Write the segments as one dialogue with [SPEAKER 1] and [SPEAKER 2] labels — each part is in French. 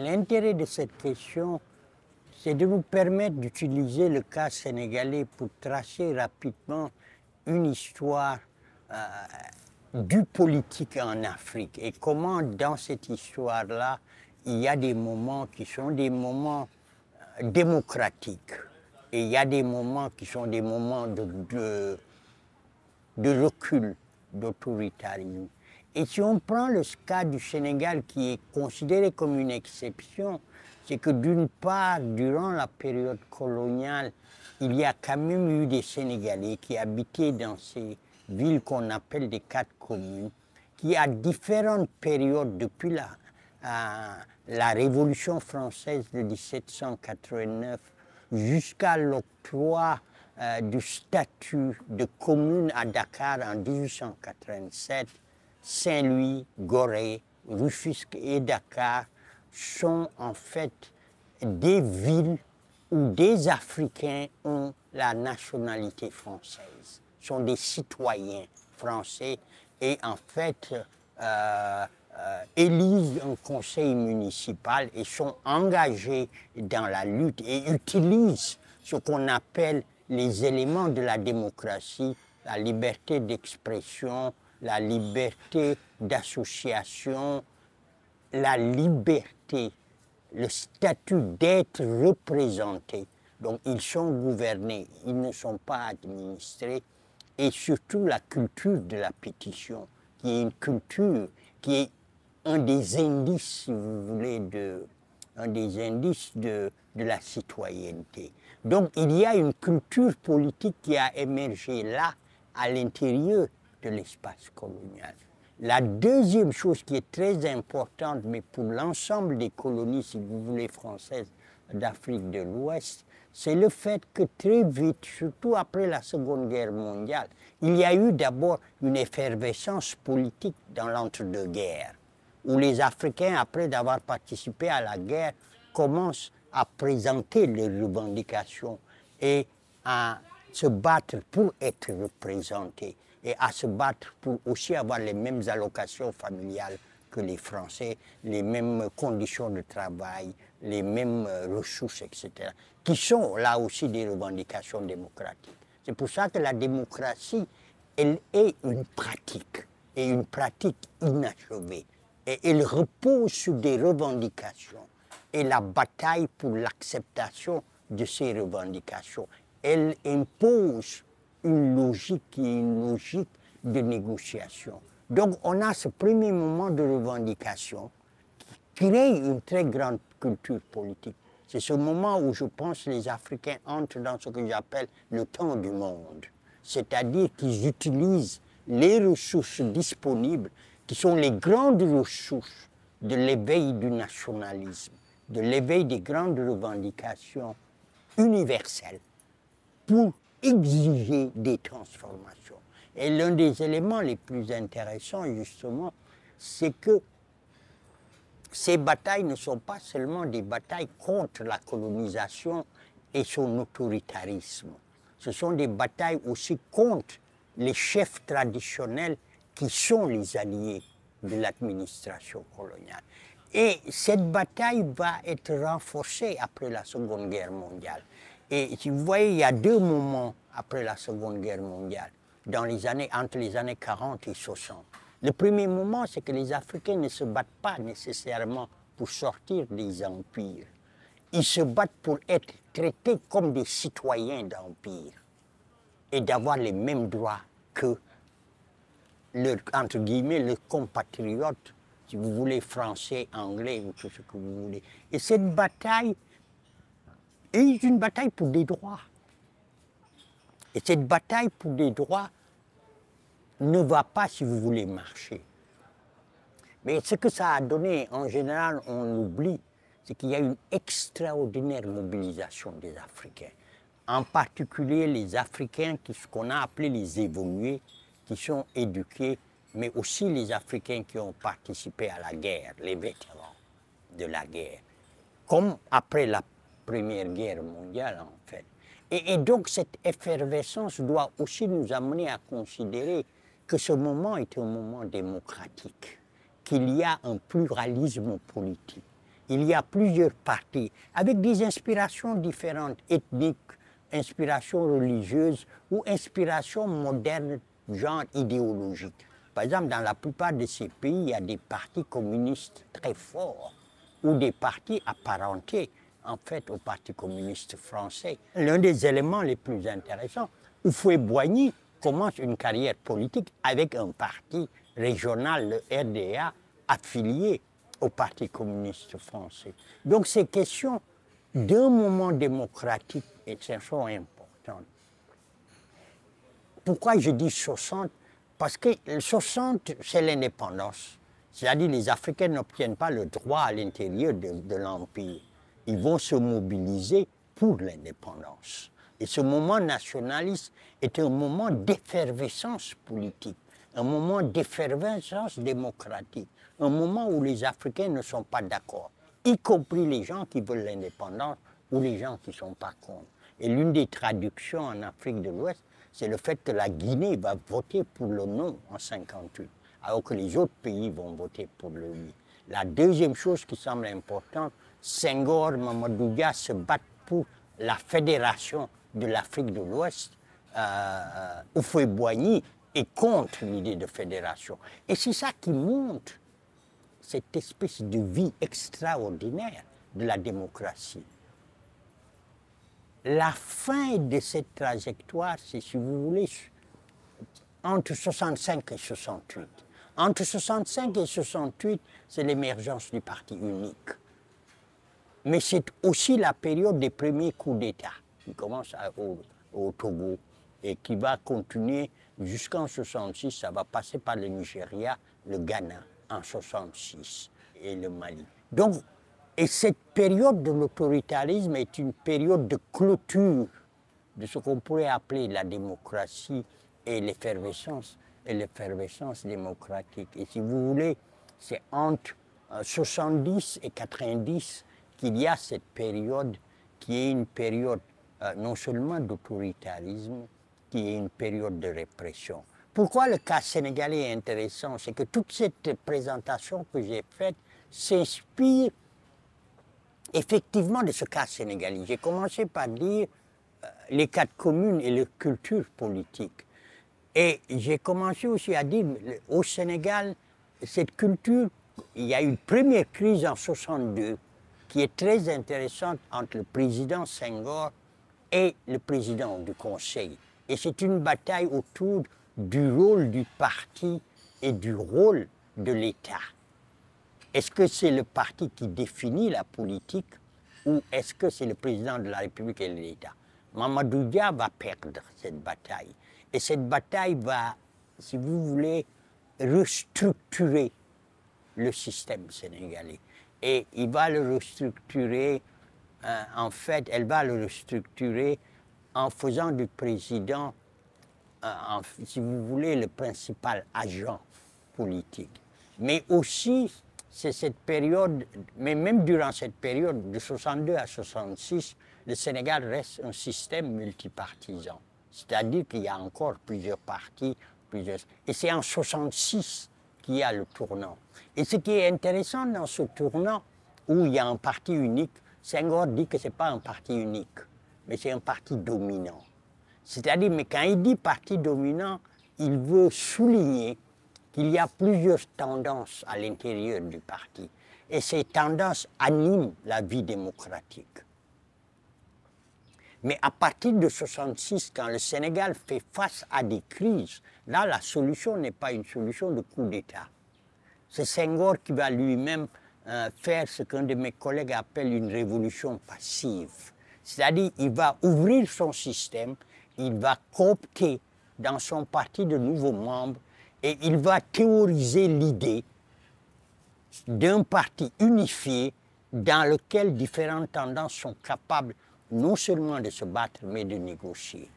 [SPEAKER 1] L'intérêt de cette question, c'est de nous permettre d'utiliser le cas sénégalais pour tracer rapidement une histoire du politique en Afrique et comment dans cette histoire-là, il y a des moments qui sont des moments démocratiques et il y a des moments qui sont des moments de recul, d'autoritarisme. Et si on prend le cas du Sénégal qui est considéré comme une exception, c'est que d'une part, durant la période coloniale, il y a quand même eu des Sénégalais qui habitaient dans ces villes qu'on appelle des 4 communes, qui à différentes périodes, depuis la Révolution française de 1789 jusqu'à l'octroi du statut de commune à Dakar en 1887, Saint-Louis, Gorée, Rufisque et Dakar sont en fait des villes où des Africains ont la nationalité française, sont des citoyens français et en fait élisent un conseil municipal et sont engagés dans la lutte et utilisent ce qu'on appelle les éléments de la démocratie, la liberté d'expression, la liberté d'association, la liberté, le statut d'être représenté. Donc ils sont gouvernés, ils ne sont pas administrés. Et surtout la culture de la pétition, qui est une culture qui est un des indices, si vous voulez, de la citoyenneté. Donc il y a une culture politique qui a émergé là, à l'intérieur de l'espace colonial. La deuxième chose qui est très importante, mais pour l'ensemble des colonies, si vous voulez, françaises d'Afrique de l'Ouest, c'est le fait que très vite, surtout après la Seconde Guerre mondiale, il y a eu d'abord une effervescence politique dans l'entre-deux-guerres, où les Africains, après avoir participé à la guerre, commencent à présenter leurs revendications et à se battre pour être représentés et à se battre pour aussi avoir les mêmes allocations familiales que les Français, les mêmes conditions de travail, les mêmes ressources, etc., qui sont là aussi des revendications démocratiques. C'est pour ça que la démocratie, elle est une pratique, et une pratique inachevée. Et elle repose sur des revendications. Et la bataille pour l'acceptation de ces revendications, elle impose une logique qui est une logique de négociation. Donc on a ce premier moment de revendication qui crée une très grande culture politique. C'est ce moment où je pense que les Africains entrent dans ce que j'appelle le temps du monde. C'est-à-dire qu'ils utilisent les ressources disponibles, qui sont les grandes ressources de l'éveil du nationalisme, de l'éveil des grandes revendications universelles, pour exiger des transformations. Et l'un des éléments les plus intéressants, justement, c'est que ces batailles ne sont pas seulement des batailles contre la colonisation et son autoritarisme. Ce sont des batailles aussi contre les chefs traditionnels qui sont les alliés de l'administration coloniale. Et cette bataille va être renforcée après la Seconde Guerre mondiale. Et si vous voyez, il y a 2 moments après la Seconde Guerre mondiale, entre les années 40 et 60. Le premier moment, c'est que les Africains ne se battent pas nécessairement pour sortir des empires. Ils se battent pour être traités comme des citoyens d'empire et d'avoir les mêmes droits que entre guillemets, leurs compatriotes, si vous voulez, français, anglais ou tout ce que vous voulez. Et cette bataille est une bataille pour des droits. Et cette bataille pour des droits ne va pas, si vous voulez, marcher. Mais ce que ça a donné, en général, on l'oublie, c'est qu'il y a une extraordinaire mobilisation des Africains. En particulier les Africains, ce qu'on a appelé les évolués, qui sont éduqués, mais aussi les Africains qui ont participé à la guerre, les vétérans de la guerre, comme après la Première Guerre mondiale, en fait. Et donc cette effervescence doit aussi nous amener à considérer que ce moment est un moment démocratique, qu'il y a un pluralisme politique. il y a plusieurs partis avec des inspirations différentes, ethniques, inspirations religieuses ou inspirations modernes, genre idéologiques. Par exemple, dans la plupart de ces pays, il y a des partis communistes très forts ou des partis apparentés, en fait, au Parti communiste français. L'un des éléments les plus intéressants, Houphouët-Boigny commence une carrière politique avec un parti régional, le RDA, affilié au Parti communiste français. Donc ces questions d'un moment démocratique sont importantes. Pourquoi je dis 60? Parce que 60, c'est l'indépendance. C'est-à-dire que les Africains n'obtiennent pas le droit à l'intérieur de l'Empire. Ils vont se mobiliser pour l'indépendance. Et ce moment nationaliste est un moment d'effervescence politique, un moment d'effervescence démocratique, un moment où les Africains ne sont pas d'accord, y compris les gens qui veulent l'indépendance ou les gens qui ne sont pas contre. Et l'une des traductions en Afrique de l'Ouest, c'est le fait que la Guinée va voter pour le non en 1958, alors que les autres pays vont voter pour le oui. La deuxième chose qui semble importante, Senghor, Mamadou Dia se battent pour la fédération de l'Afrique de l'Ouest. Houphouët-Boigny est contre l'idée de fédération. Et c'est ça qui montre cette espèce de vie extraordinaire de la démocratie. La fin de cette trajectoire, c'est, si vous voulez, entre 65 et 68. Entre 65 et 68, c'est l'émergence du parti unique. Mais c'est aussi la période des premiers coups d'État, qui commence au Togo et qui va continuer jusqu'en 66. Ça va passer par le Nigeria, le Ghana en 66 et le Mali. Donc, et cette période de l'autoritarisme est une période de clôture de ce qu'on pourrait appeler la démocratie et l'effervescence démocratique. Et si vous voulez, c'est entre 70 et 90 qu'il y a cette période qui est une période non seulement d'autoritarisme, qui est une période de répression. Pourquoi le cas sénégalais est intéressant? C'est que toute cette présentation que j'ai faite s'inspire effectivement de ce cas sénégalais. J'ai commencé par dire les quatre communes et leur culture politique. Et j'ai commencé aussi à dire, au Sénégal, cette culture, il y a eu une première crise en 1962 qui est très intéressante entre le président Senghor et le président du Conseil. Et c'est une bataille autour du rôle du parti et du rôle de l'État. Est-ce que c'est le parti qui définit la politique ou est-ce que c'est le président de la République et l'État? Mamadou Dia va perdre cette bataille. Et cette bataille va, si vous voulez, restructurer le système sénégalais. Et il va le restructurer, en fait, elle va le restructurer en faisant du président, si vous voulez, le principal agent politique. Mais aussi, c'est cette période, mais même durant cette période de 62 à 66, le Sénégal reste un système multipartisan. C'est-à-dire qu'il y a encore plusieurs partis, et c'est en 66 qu'il y a le tournant. Et ce qui est intéressant dans ce tournant, où il y a un parti unique, Senghor dit que ce n'est pas un parti unique, mais c'est un parti dominant. C'est-à-dire, mais quand il dit parti dominant, il veut souligner qu'il y a plusieurs tendances à l'intérieur du parti. Et ces tendances animent la vie démocratique. Mais à partir de 1966, quand le Sénégal fait face à des crises, là, la solution n'est pas une solution de coup d'État. C'est Senghor qui va lui-même faire ce qu'un de mes collègues appelle une révolution passive. C'est-à-dire qu'il va ouvrir son système, il va coopter dans son parti de nouveaux membres et il va théoriser l'idée d'un parti unifié dans lequel différentes tendances sont capables non seulement de se battre, mais de négocier.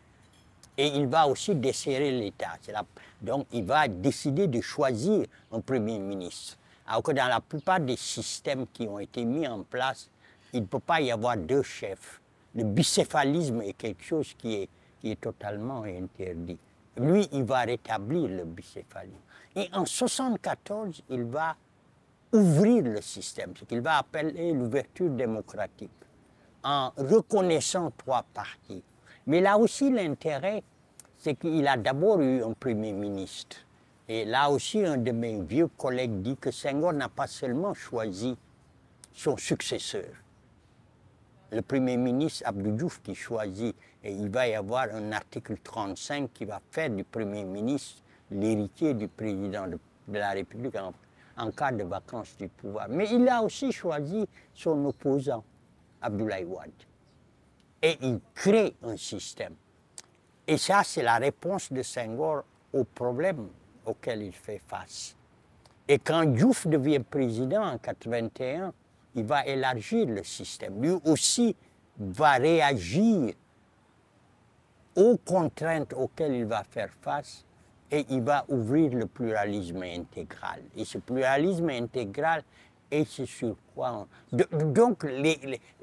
[SPEAKER 1] Et il va aussi desserrer l'État. Donc il va décider de choisir un Premier ministre. Alors que dans la plupart des systèmes qui ont été mis en place, il ne peut pas y avoir deux chefs. Le bicéphalisme est quelque chose qui est totalement interdit. Lui, il va rétablir le bicéphalisme. Et en 1974, il va ouvrir le système, ce qu'il va appeler l'ouverture démocratique, en reconnaissant 3 partis. Mais là aussi, l'intérêt, c'est qu'il a d'abord eu un Premier ministre. Et là aussi, un de mes vieux collègues dit que Senghor n'a pas seulement choisi son successeur. Le Premier ministre Abdou Diouf qui choisit, et il va y avoir un article 35 qui va faire du Premier ministre l'héritier du président de la République en cas de vacance du pouvoir. Mais il a aussi choisi son opposant, Abdoulaye Wade. Et il crée un système. Et ça, c'est la réponse de Senghor au problème auquel il fait face. Et quand Diouf devient président en 1981, il va élargir le système. Lui aussi va réagir aux contraintes auxquelles il va faire face et il va ouvrir le pluralisme intégral. Et ce pluralisme intégral, et c'est sur quoi donc,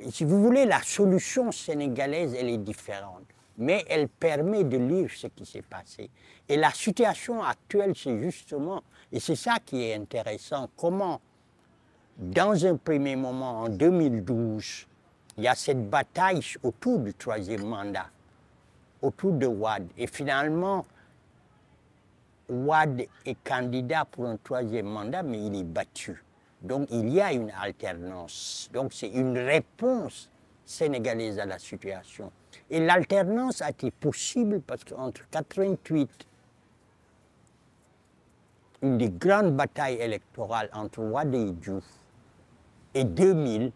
[SPEAKER 1] si vous voulez, la solution sénégalaise, elle est différente. Mais elle permet de lire ce qui s'est passé. Et la situation actuelle, c'est justement, et c'est ça qui est intéressant, comment, dans un premier moment, en 2012, il y a cette bataille autour du 3e mandat, autour de Wade. Et finalement, Wade est candidat pour un 3e mandat, mais il est battu. Donc il y a une alternance. Donc c'est une réponse sénégalaise à la situation. Et l'alternance a été possible parce qu'entre 1988, une des grandes batailles électorales entre Wade et Diouf, et 2000,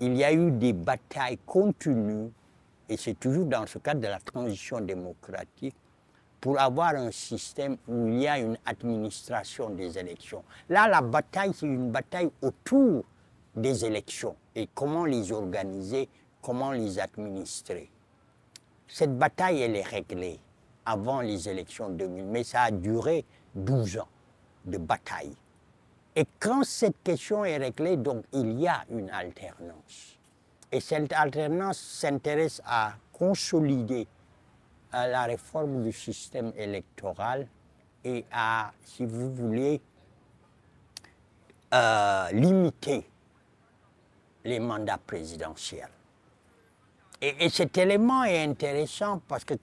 [SPEAKER 1] il y a eu des batailles continues, et c'est toujours dans ce cadre de la transition démocratique, pour avoir un système où il y a une administration des élections. Là, la bataille, c'est une bataille autour des élections et comment les organiser, comment les administrer. Cette bataille, elle est réglée avant les élections 2000, mais ça a duré 12 ans de bataille. Et quand cette question est réglée, donc il y a une alternance. Et cette alternance s'intéresse à consolider la réforme du système électoral et à, si vous voulez, limiter les mandats présidentiels. Et cet élément est intéressant parce que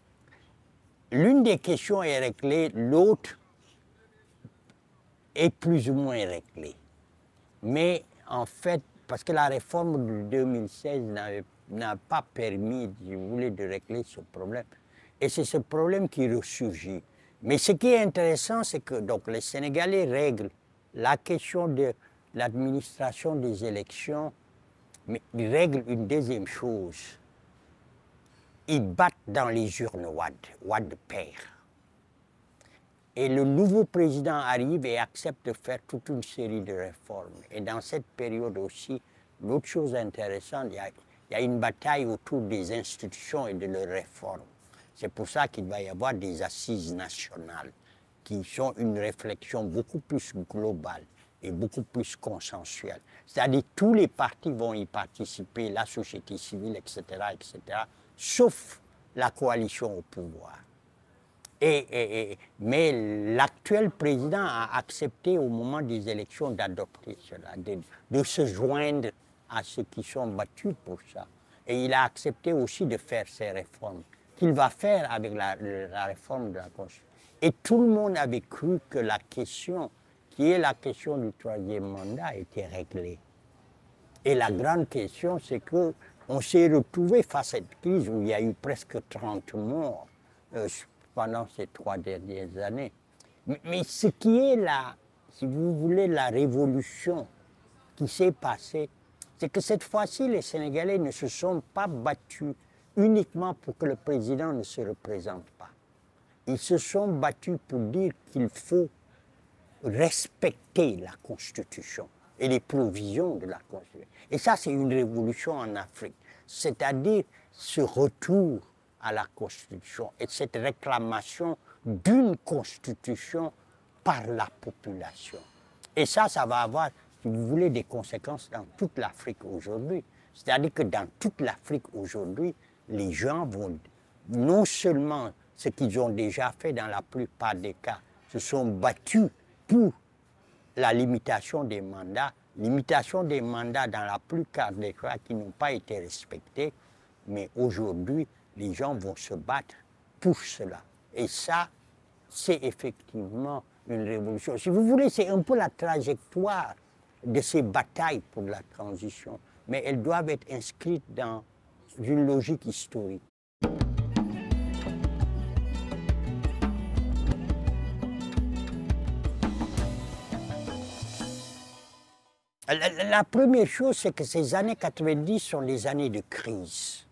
[SPEAKER 1] l'une des questions est réglée, l'autre est plus ou moins réglée. Mais en fait, parce que la réforme de 2016 n'a pas permis, si vous voulez, de régler ce problème. Et c'est ce problème qui ressurgit. Mais ce qui est intéressant, c'est que donc, les Sénégalais règlent la question de l'administration des élections, mais ils règlent une deuxième chose. Ils battent dans les urnes Wade perd. Et le nouveau président arrive et accepte de faire toute une série de réformes. Et dans cette période aussi, l'autre chose intéressante, il y a une bataille autour des institutions et de leurs réformes. C'est pour ça qu'il va y avoir des assises nationales qui sont une réflexion beaucoup plus globale et beaucoup plus consensuelle. C'est-à-dire tous les partis vont y participer, la société civile, etc., sauf la coalition au pouvoir. Mais l'actuel président a accepté au moment des élections d'adopter cela, de se joindre à ceux qui sont battus pour ça. Et il a accepté aussi de faire ces réformes, qu'il va faire avec la réforme de la Constitution. Et tout le monde avait cru que la question, qui est la question du 3e mandat, était réglée. Et la grande question, c'est qu'on s'est retrouvé face à cette crise où il y a eu presque 30 morts pendant ces 3 dernières années. Mais ce qui est là, si vous voulez, la révolution qui s'est passée, c'est que cette fois-ci, les Sénégalais ne se sont pas battus uniquement pour que le président ne se représente pas. Ils se sont battus pour dire qu'il faut respecter la Constitution et les provisions de la Constitution. Et ça, c'est une révolution en Afrique, c'est-à-dire ce retour à la Constitution et cette réclamation d'une Constitution par la population. Et ça va avoir, si vous voulez, des conséquences dans toute l'Afrique aujourd'hui. C'est-à-dire que dans toute l'Afrique aujourd'hui, les gens vont non seulement ce qu'ils ont déjà fait dans la plupart des cas, se sont battus pour la limitation des mandats dans la plupart des cas qui n'ont pas été respectés, mais aujourd'hui, les gens vont se battre pour cela. Et ça, c'est effectivement une révolution. Si vous voulez, c'est un peu la trajectoire de ces batailles pour la transition, mais elles doivent être inscrites dans une logique historique. La première chose, c'est que ces années 90 sont des années de crise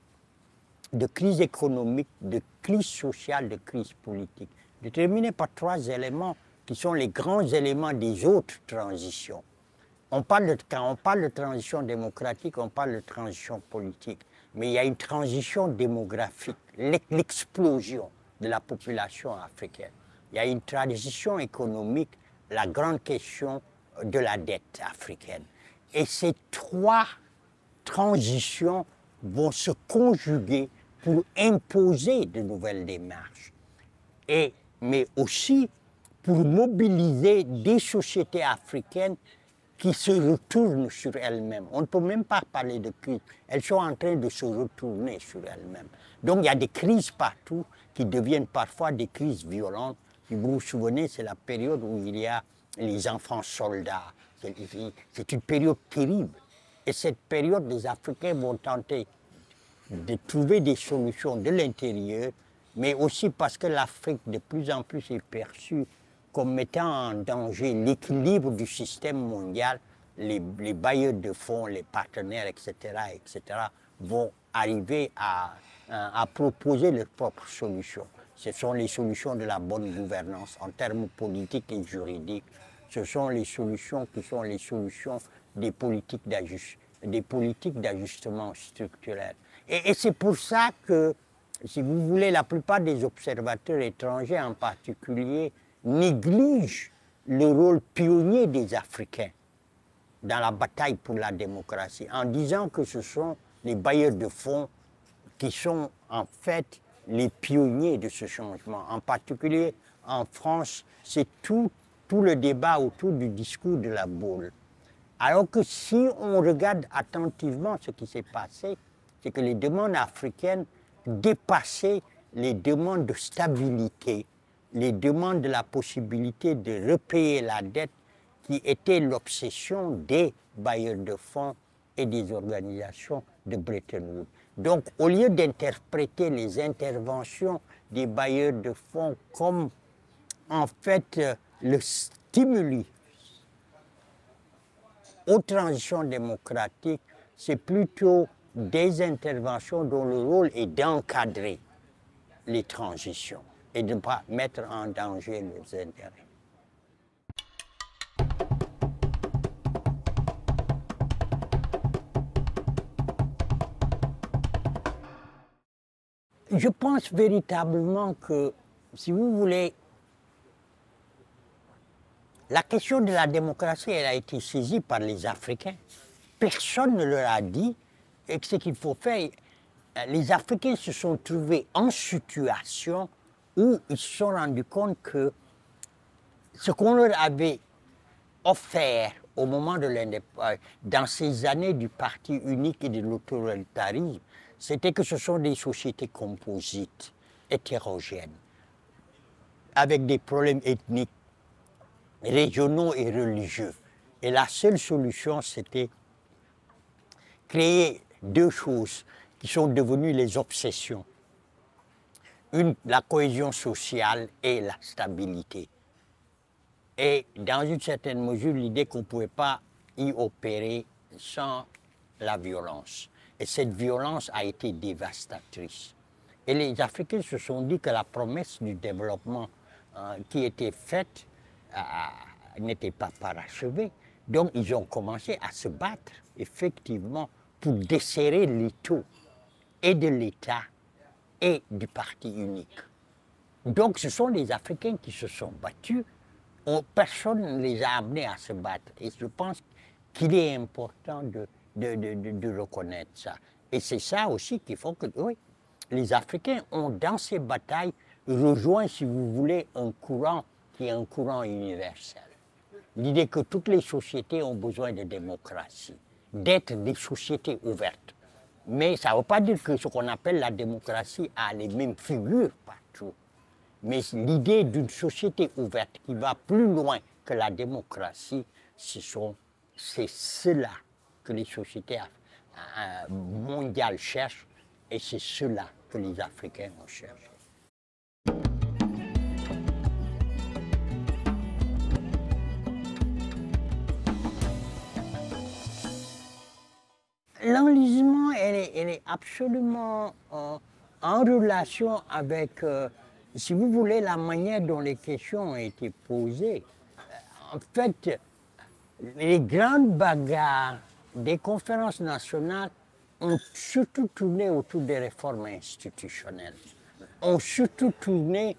[SPEAKER 1] économique, de crise sociale, de crise politique, déterminées par trois éléments qui sont les grands éléments des autres transitions. Quand on parle de transition démocratique, on parle de transition politique, mais il y a une transition démographique, l'explosion de la population africaine. Il y a une transition économique, la grande question de la dette africaine. Et ces trois transitions vont se conjuguer pour imposer de nouvelles démarches, mais aussi pour mobiliser des sociétés africaines qui se retournent sur elles-mêmes. On ne peut même pas parler de crise, elles sont en train de se retourner sur elles-mêmes. Donc il y a des crises partout qui deviennent parfois des crises violentes. Si vous vous souvenez, c'est la période où il y a les enfants soldats. C'est une période terrible. Et cette période, les Africains vont tenter de trouver des solutions de l'intérieur, mais aussi parce que l'Afrique de plus en plus est perçue comme mettant en danger l'équilibre du système mondial. Les bailleurs de fonds, les partenaires, etc., vont arriver à proposer leurs propres solutions. Ce sont les solutions de la bonne gouvernance en termes politiques et juridiques. Ce sont les solutions qui sont les solutions des politiques d'ajustement structurel. Et c'est pour ça que, si vous voulez, la plupart des observateurs étrangers en particulier négligent le rôle pionnier des Africains dans la bataille pour la démocratie, en disant que ce sont les bailleurs de fonds qui sont en fait les pionniers de ce changement. En particulier en France, c'est tout le débat autour du discours de la boule. Alors que si on regarde attentivement ce qui s'est passé, c'est que les demandes africaines dépassaient les demandes de stabilité, les demandes de la possibilité de repayer la dette qui était l'obsession des bailleurs de fonds et des organisations de Bretton Woods. Donc, au lieu d'interpréter les interventions des bailleurs de fonds comme, en fait, le stimuli aux transitions démocratiques, c'est plutôt des interventions dont le rôle est d'encadrer les transitions et de ne pas mettre en danger leurs intérêts. Je pense véritablement que, si vous voulez, la question de la démocratie, elle a été saisie par les Africains. Personne ne leur a dit ce qu'il faut faire. Les Africains se sont trouvés en situation où ils se sont rendus compte que ce qu'on leur avait offert au moment de l'indépendance, dans ces années du parti unique et de l'autoritarisme, c'était que ce sont des sociétés composites, hétérogènes, avec des problèmes ethniques, régionaux et religieux. Et la seule solution, c'était créer deux choses qui sont devenues les obsessions. La cohésion sociale et la stabilité. Et dans une certaine mesure, l'idée qu'on ne pouvait pas y opérer sans la violence. Et cette violence a été dévastatrice. Et les Africains se sont dit que la promesse du développement qui était faite n'était pas parachevée. Donc ils ont commencé à se battre, effectivement, pour desserrer l'étau et de l'État et du parti unique. Donc ce sont les Africains qui se sont battus. Personne ne les a amenés à se battre. Et je pense qu'il est important de reconnaître ça. Et c'est ça aussi qu'il faut que... Oui, les Africains ont, dans ces batailles, rejoint, si vous voulez, un courant qui est un courant universel. l'idée que toutes les sociétés ont besoin de démocratie, d'être des sociétés ouvertes. Mais ça ne veut pas dire que ce qu'on appelle la démocratie a les mêmes figures partout. Mais l'idée d'une société ouverte qui va plus loin que la démocratie, c'est cela que les sociétés mondiales cherchent et c'est cela que les Africains recherchent. L'enlisement, elle est absolument en relation avec, si vous voulez, la manière dont les questions ont été posées. En fait, les grandes bagarres des conférences nationales ont surtout tourné autour des réformes institutionnelles, ont surtout tourné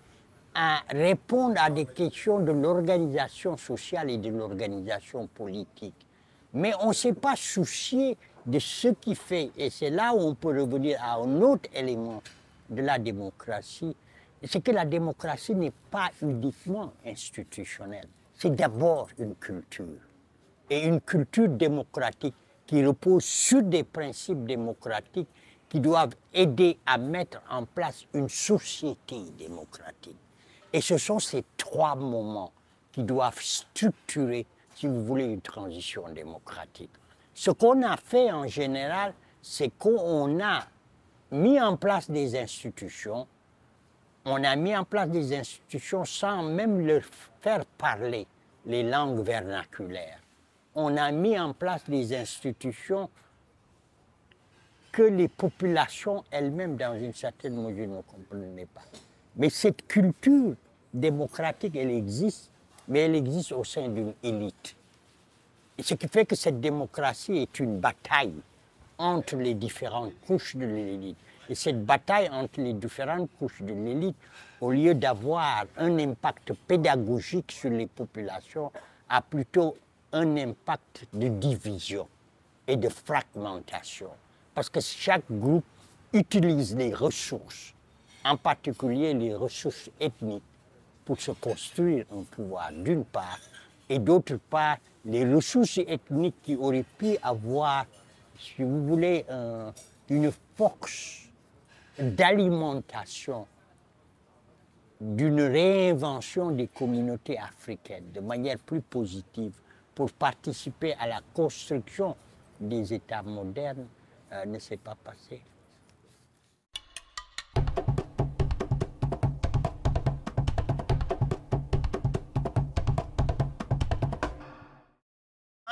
[SPEAKER 1] à répondre à des questions de l'organisation sociale et de l'organisation politique. Mais on ne s'est pas soucié de ce qui fait, et c'est là où on peut revenir à un autre élément de la démocratie, c'est que la démocratie n'est pas uniquement institutionnelle, c'est d'abord une culture. Et une culture démocratique qui repose sur des principes démocratiques qui doivent aider à mettre en place une société démocratique. Et ce sont ces trois moments qui doivent structurer, si vous voulez, une transition démocratique. Ce qu'on a fait en général, c'est qu'on a mis en place des institutions, on a mis en place des institutions sans même leur faire parler les langues vernaculaires. On a mis en place des institutions que les populations elles-mêmes, dans une certaine mesure, ne comprenaient pas. Mais cette culture démocratique, elle existe, mais elle existe au sein d'une élite. Et ce qui fait que cette démocratie est une bataille entre les différentes couches de l'élite. Et cette bataille entre les différentes couches de l'élite, au lieu d'avoir un impact pédagogique sur les populations, a plutôt un impact de division et de fragmentation. Parce que chaque groupe utilise les ressources, en particulier les ressources ethniques, pour se construire un pouvoir, d'une part, et d'autre part, les ressources ethniques qui auraient pu avoir, si vous voulez, une force d'alimentation d'une réinvention des communautés africaines de manière plus positive pour participer à la construction des États modernes ne s'est pas passé.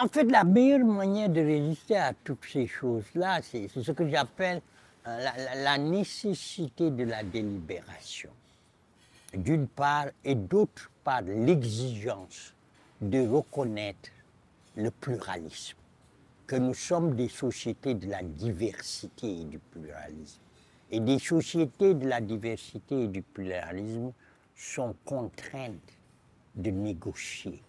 [SPEAKER 1] En fait, la meilleure manière de résister à toutes ces choses-là, c'est ce que j'appelle la nécessité de la délibération, d'une part, et d'autre part, l'exigence de reconnaître le pluralisme, que nous sommes des sociétés de la diversité et du pluralisme. Et des sociétés de la diversité et du pluralisme sont contraintes de négocier,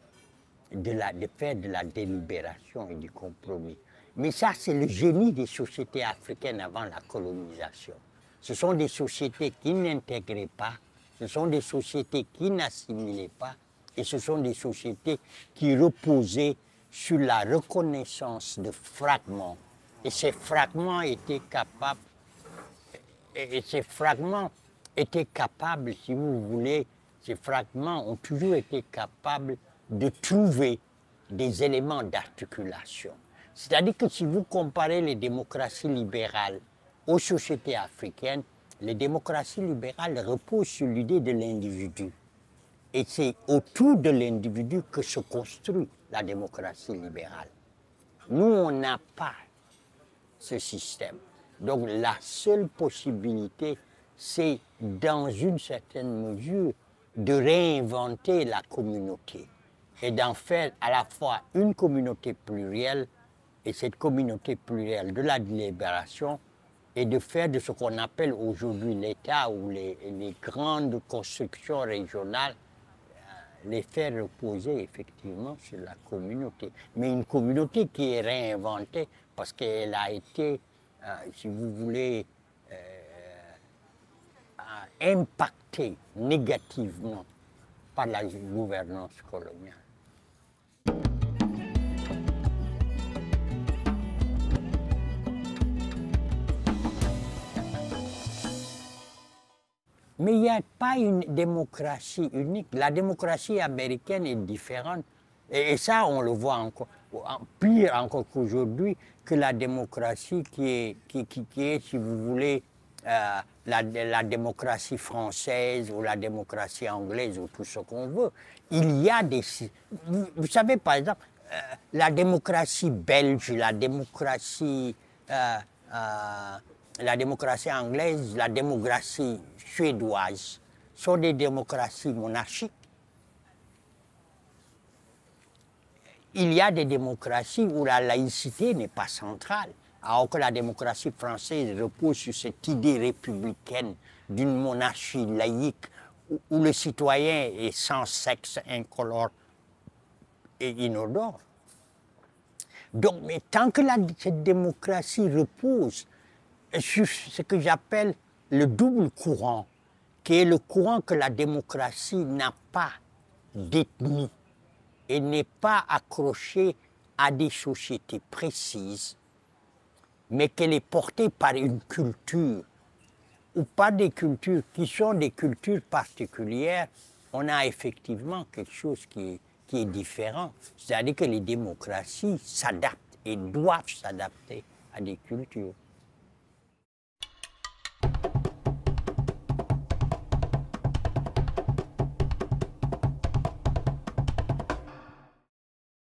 [SPEAKER 1] de faire de la délibération et du compromis. Mais ça, c'est le génie des sociétés africaines avant la colonisation. Ce sont des sociétés qui n'intégraient pas, ce sont des sociétés qui n'assimilaient pas, et ce sont des sociétés qui reposaient sur la reconnaissance de fragments. Et ces fragments étaient capables, si vous voulez, ces fragments ont toujours été capables de trouver des éléments d'articulation. C'est-à-dire que si vous comparez les démocraties libérales aux sociétés africaines, les démocraties libérales reposent sur l'idée de l'individu. Et c'est autour de l'individu que se construit la démocratie libérale. Nous, on n'a pas ce système. Donc la seule possibilité, c'est dans une certaine mesure de réinventer la communauté et d'en faire à la fois une communauté plurielle et cette communauté plurielle de la délibération et de faire de ce qu'on appelle aujourd'hui l'État ou les grandes constructions régionales, les faire reposer effectivement sur la communauté. Mais une communauté qui est réinventée parce qu'elle a été, si vous voulez, impactée négativement par la gouvernance coloniale. Mais il n'y a pas une démocratie unique. La démocratie américaine est différente. Et ça, on le voit encore, pire encore qu'aujourd'hui, que la démocratie qui est, si vous voulez, la démocratie française ou la démocratie anglaise ou tout ce qu'on veut. Il y a des... Vous savez, par exemple, la démocratie belge, la démocratie anglaise, la démocratie suédoise sont des démocraties monarchiques. Il y a des démocraties où la laïcité n'est pas centrale, alors que la démocratie française repose sur cette idée républicaine d'une monarchie laïque où le citoyen est sans sexe, incolore et inodore. Donc, mais tant que cette démocratie repose sur ce que j'appelle le double courant, qui est le courant que la démocratie n'a pas d'ethnie et n'est pas accrochée à des sociétés précises, mais qu'elle est portée par une culture ou par des cultures qui sont des cultures particulières, on a effectivement quelque chose qui est différent. C'est-à-dire que les démocraties s'adaptent et doivent s'adapter à des cultures.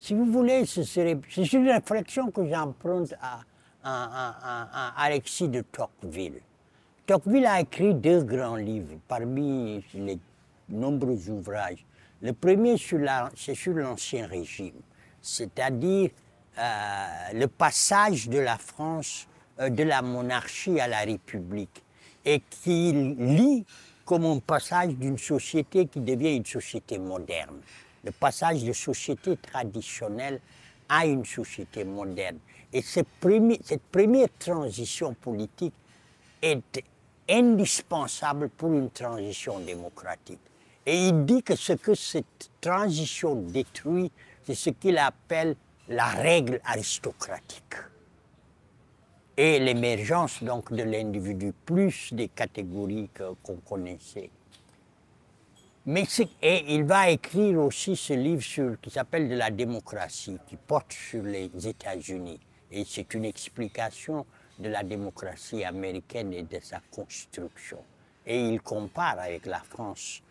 [SPEAKER 1] Si vous voulez, c'est une réflexion que j'emprunte à Alexis de Tocqueville. Tocqueville a écrit 2 grands livres parmi les nombreux ouvrages. Le premier, c'est sur l'Ancien Régime, c'est-à-dire le passage de la France, de la monarchie à la République, et qu'il lit comme un passage d'une société qui devient une société moderne. Le passage de société traditionnelle à une société moderne. Et cette première transition politique est indispensable pour une transition démocratique. Et il dit que ce que cette transition détruit, c'est ce qu'il appelle la règle aristocratique. Et l'émergence donc de l'individu, plus des catégories qu'on connaissait. Et il va écrire aussi ce livre qui s'appelle « De la démocratie », qui porte sur les États-Unis. Et c'est une explication de la démocratie américaine et de sa construction. Et il compare avec la France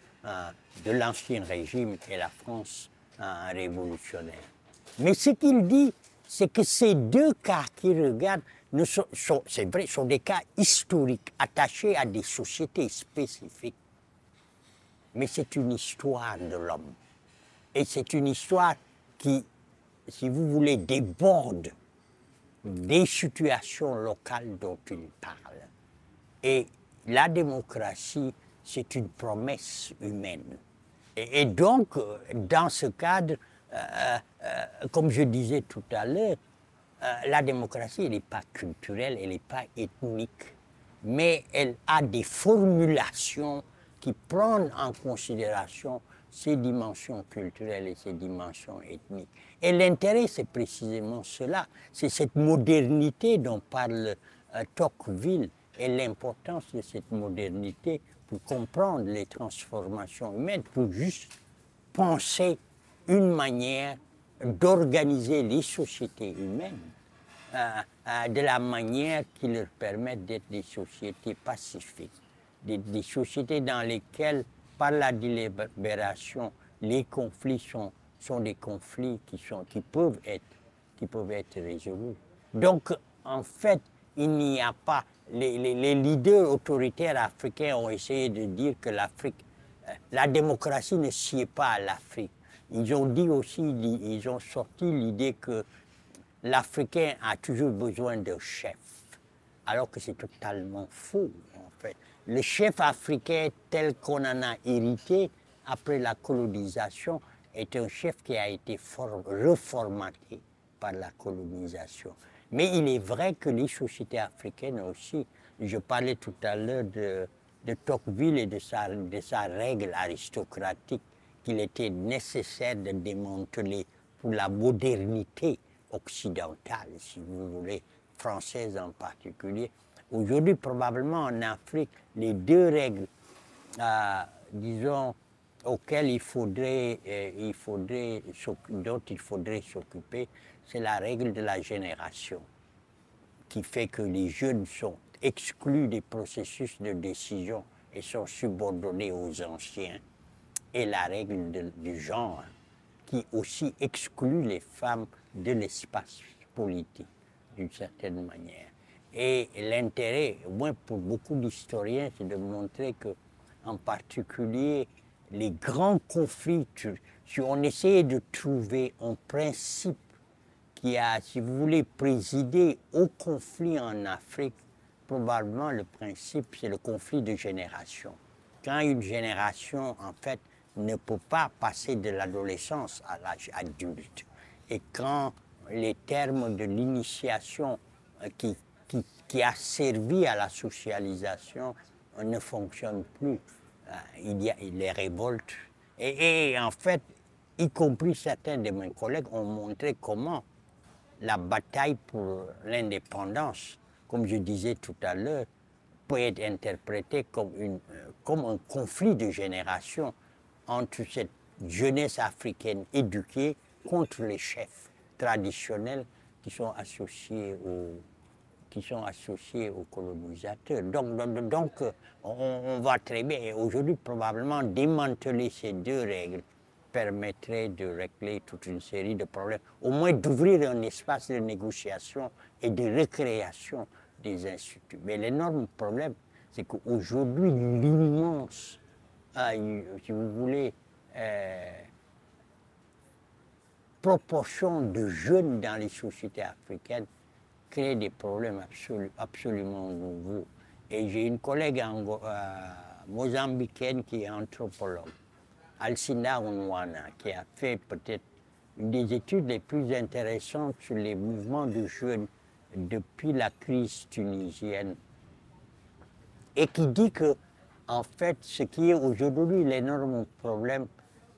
[SPEAKER 1] de l'Ancien Régime et la France révolutionnaire. Mais ce qu'il dit, c'est que ces 2 cas qu'il regarde, c'est vrai, sont des cas historiques, attachés à des sociétés spécifiques. Mais c'est une histoire de l'homme. Et c'est une histoire qui, si vous voulez, déborde des situations locales dont il parle. Et la démocratie, c'est une promesse humaine. Et donc, dans ce cadre, comme je disais tout à l'heure, la démocratie, elle n'est pas culturelle, elle n'est pas ethnique, mais elle a des formulations qui prennent en considération ces dimensions culturelles et ces dimensions ethniques. Et l'intérêt, c'est précisément cela, c'est cette modernité dont parle Tocqueville et l'importance de cette modernité pour comprendre les transformations humaines, pour juste penser une manière d'organiser les sociétés humaines de la manière qui leur permet d'être des sociétés pacifiques. Des sociétés dans lesquelles, par la délibération, les conflits sont des conflits qui peuvent être résolus. Donc, en fait, il n'y a pas... Les leaders autoritaires africains ont essayé de dire que la démocratie ne sied pas à l'Afrique. Ils ont dit aussi, ils ont sorti l'idée que l'Africain a toujours besoin d'un chef, alors que c'est totalement faux, en fait. Le chef africain tel qu'on en a hérité après la colonisation est un chef qui a été reformaté par la colonisation. Mais il est vrai que les sociétés africaines aussi, je parlais tout à l'heure de Tocqueville et de sa règle aristocratique qu'il était nécessaire de démanteler pour la modernité occidentale, si vous voulez, française en particulier. Aujourd'hui, probablement en Afrique, les 2 règles disons, auquel dont il faudrait s'occuper, c'est la règle de la génération, qui fait que les jeunes sont exclus des processus de décision et sont subordonnés aux anciens. Et la règle du genre, qui aussi exclut les femmes de l'espace politique, d'une certaine manière. Et l'intérêt, au moins pour beaucoup d'historiens, c'est de montrer que, en particulier, les grands conflits, si on essayait de trouver un principe qui a, si vous voulez, présidé au conflit en Afrique, probablement le principe, c'est le conflit de génération. Quand une génération, en fait, ne peut pas passer de l'adolescence à l'âge adulte, et quand les termes de l'initiation qui a servi à la socialisation ne fonctionnent plus, il y a les révoltes. Et en fait, y compris certains de mes collègues ont montré comment la bataille pour l'indépendance, comme je disais tout à l'heure, peut être interprétée comme un conflit de génération entre cette jeunesse africaine éduquée contre les chefs traditionnels qui sont associés aux colonisateurs. Donc on va très bien. Et aujourd'hui, probablement, démanteler ces deux règles permettrait de régler toute une série de problèmes, au moins d'ouvrir un espace de négociation et de recréation des instituts. Mais l'énorme problème, c'est qu'aujourd'hui, l'immense, si vous voulez, proportion de jeunes dans les sociétés africaines crée des problèmes absolument nouveaux. Et j'ai une collègue mozambicaine qui est anthropologue, Alcina Onwana, qui a fait peut-être une des études les plus intéressantes sur les mouvements de jeunes depuis la crise tunisienne, et qui dit que, en fait, ce qui est aujourd'hui l'énorme problème,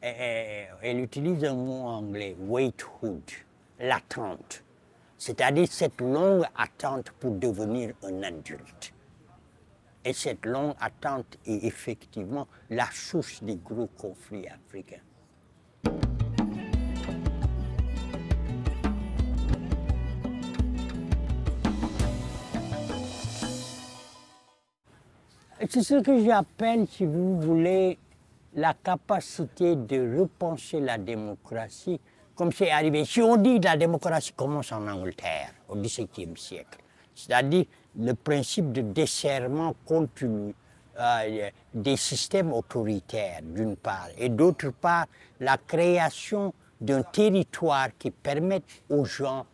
[SPEAKER 1] elle utilise un mot anglais, waithood, l'attente, c'est-à-dire cette longue attente pour devenir un adulte. Et cette longue attente est effectivement la source des gros conflits africains. C'est ce que j'appelle, si vous voulez, la capacité de repenser la démocratie comme c'est arrivé. Si on dit que la démocratie commence en Angleterre au XVIIe siècle, c'est-à-dire le principe de desserrement continu des systèmes autoritaires, d'une part, et d'autre part, la création d'un territoire qui permette aux gens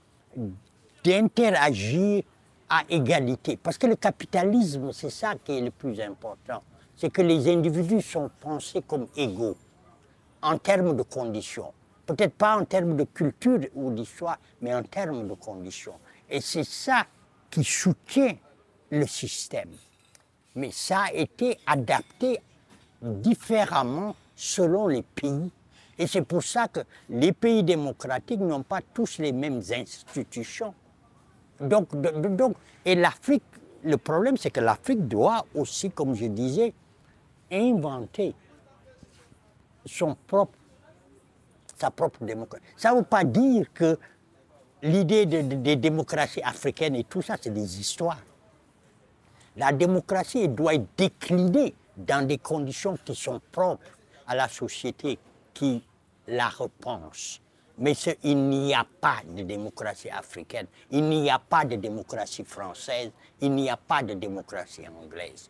[SPEAKER 1] d'interagir à égalité. Parce que le capitalisme, c'est ça qui est le plus important. C'est que les individus sont pensés comme égaux, en termes de conditions. Peut-être pas en termes de culture ou d'histoire, mais en termes de conditions. Et c'est ça qui soutient le système. Mais ça a été adapté différemment selon les pays. Et c'est pour ça que les pays démocratiques n'ont pas tous les mêmes institutions. Et l'Afrique, le problème, c'est que l'Afrique doit aussi, comme je disais, inventer sa propre démocratie. Ça ne veut pas dire que l'idée des démocraties africaines et tout ça, c'est des histoires. La démocratie doit être déclinée dans des conditions qui sont propres à la société qui la repense. Mais il n'y a pas de démocratie africaine, il n'y a pas de démocratie française, il n'y a pas de démocratie anglaise.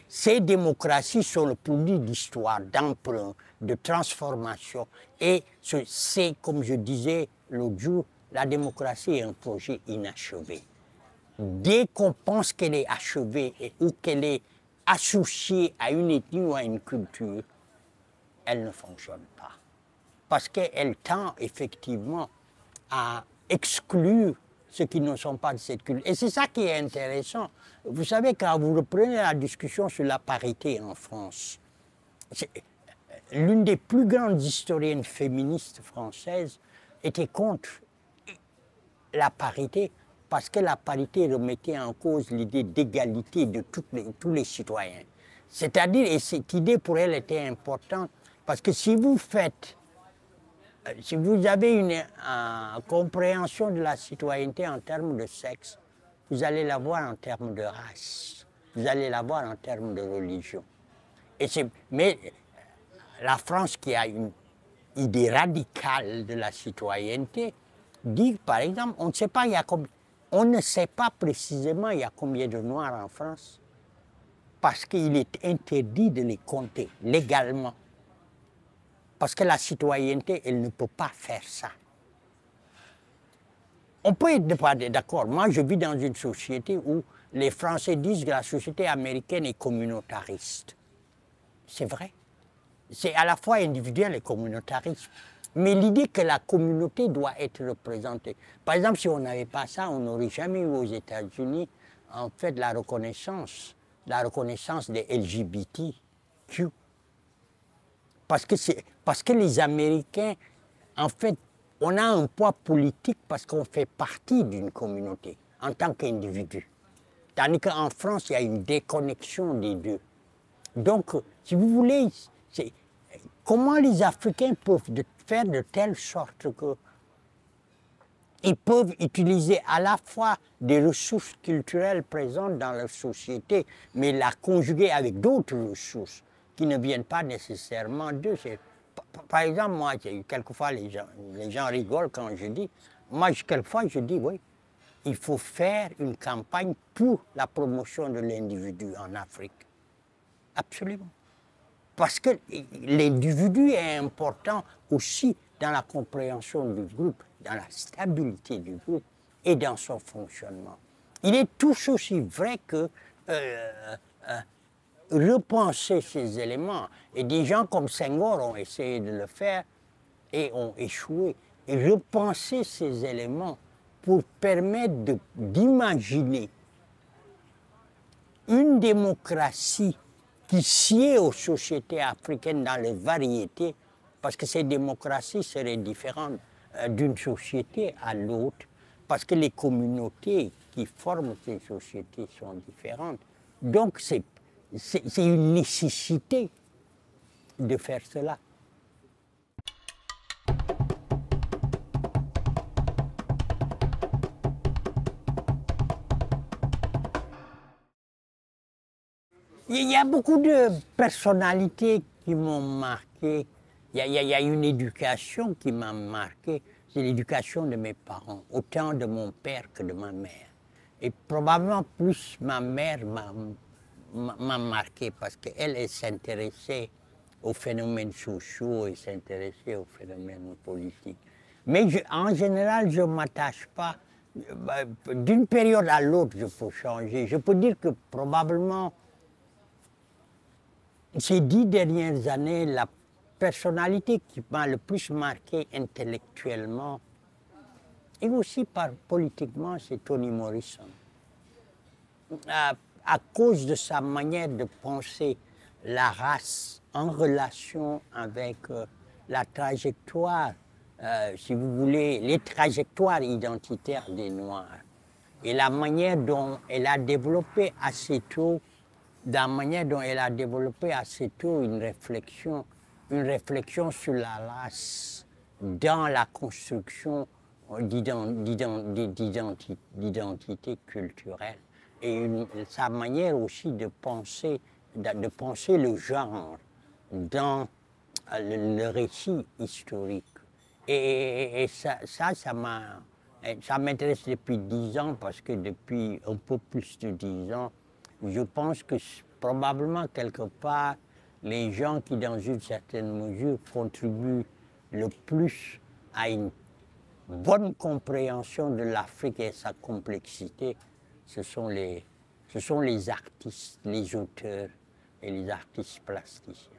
[SPEAKER 1] Ces démocraties sont le produit d'histoire, d'emprunt, de transformation. Et c'est, comme je disais l'autre jour, la démocratie est un projet inachevé. Dès qu'on pense qu'elle est achevée ou qu'elle est associée à une ethnie ou à une culture, elle ne fonctionne pas. Parce qu'elle tend effectivement à exclure ceux qui ne sont pas de cette culture. Et c'est ça qui est intéressant. Vous savez, quand vous reprenez la discussion sur la parité en France, l'une des plus grandes historiennes féministes françaises était contre la parité, parce que la parité remettait en cause l'idée d'égalité de tous les citoyens. C'est-à-dire, et cette idée pour elle était importante, parce que si vous avez une compréhension de la citoyenneté en termes de sexe, vous allez la voir en termes de race, vous allez la voir en termes de religion. Mais la France, qui a une idée radicale de la citoyenneté, dit, par exemple, on ne sait pas précisément il y a combien de Noirs en France, parce qu'il est interdit de les compter légalement. Parce que la citoyenneté, elle ne peut pas faire ça. On peut être pas d'accord. Moi, je vis dans une société où les Français disent que la société américaine est communautariste. C'est vrai. C'est à la fois individuel et communautariste. Mais l'idée que la communauté doit être représentée. Par exemple, si on n'avait pas ça, on n'aurait jamais eu aux États-Unis, en fait, la reconnaissance des LGBTQ. Parce que les Américains, en fait, on a un poids politique parce qu'on fait partie d'une communauté en tant qu'individu. Tandis qu'en France, il y a une déconnexion des deux. Donc, si vous voulez, comment les Africains peuvent faire de telle sorte qu'ils peuvent utiliser à la fois des ressources culturelles présentes dans leur société, mais la conjuguer avec d'autres ressources qui ne viennent pas nécessairement d'eux. Par exemple, moi, quelquefois les gens rigolent quand je dis, quelquefois je dis, oui, il faut faire une campagne pour la promotion de l'individu en Afrique. Absolument. Parce que l'individu est important aussi dans la compréhension du groupe, dans la stabilité du groupe et dans son fonctionnement. Il est tout aussi vrai que repenser ces éléments, et des gens comme Senghor ont essayé de le faire et ont échoué, et repenser ces éléments pour permettre d'imaginer une démocratie qui sied aux sociétés africaines dans les variétés, parce que ces démocraties seraient différentes d'une société à l'autre, parce que les communautés qui forment ces sociétés sont différentes. Donc c'est une nécessité de faire cela. Il y a beaucoup de personnalités qui m'ont marqué. Il y a une éducation qui m'a marqué, c'est l'éducation de mes parents, autant de mon père que de ma mère. Et probablement plus ma mère m'a marqué parce qu'elle s'intéressait aux phénomènes sociaux et s'intéressait aux phénomènes politiques. Mais en général, je ne m'attache pas. D'une période à l'autre, je peux changer. Je peux dire que probablement, ces 10 dernières années, la personnalité qui m'a le plus marqué intellectuellement et aussi politiquement, c'est Toni Morrison. À cause de sa manière de penser la race en relation avec la trajectoire, si vous voulez, les trajectoires identitaires des Noirs. Et la manière dont elle a développé assez tôt, une réflexion sur la race dans la construction d'identité culturelle. Et sa manière aussi de penser le genre dans le récit historique. Et ça m'intéresse depuis 10 ans, parce que depuis un peu plus de 10 ans, je pense que probablement quelque part, les gens qui, dans une certaine mesure, contribuent le plus à une bonne compréhension de l'Afrique et sa complexité, ce sont les artistes, les auteurs et les artistes plasticiens.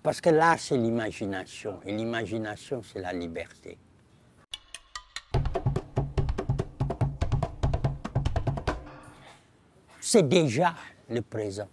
[SPEAKER 1] Parce que l'art, c'est l'imagination, et l'imagination, c'est la liberté. C'est déjà le présent.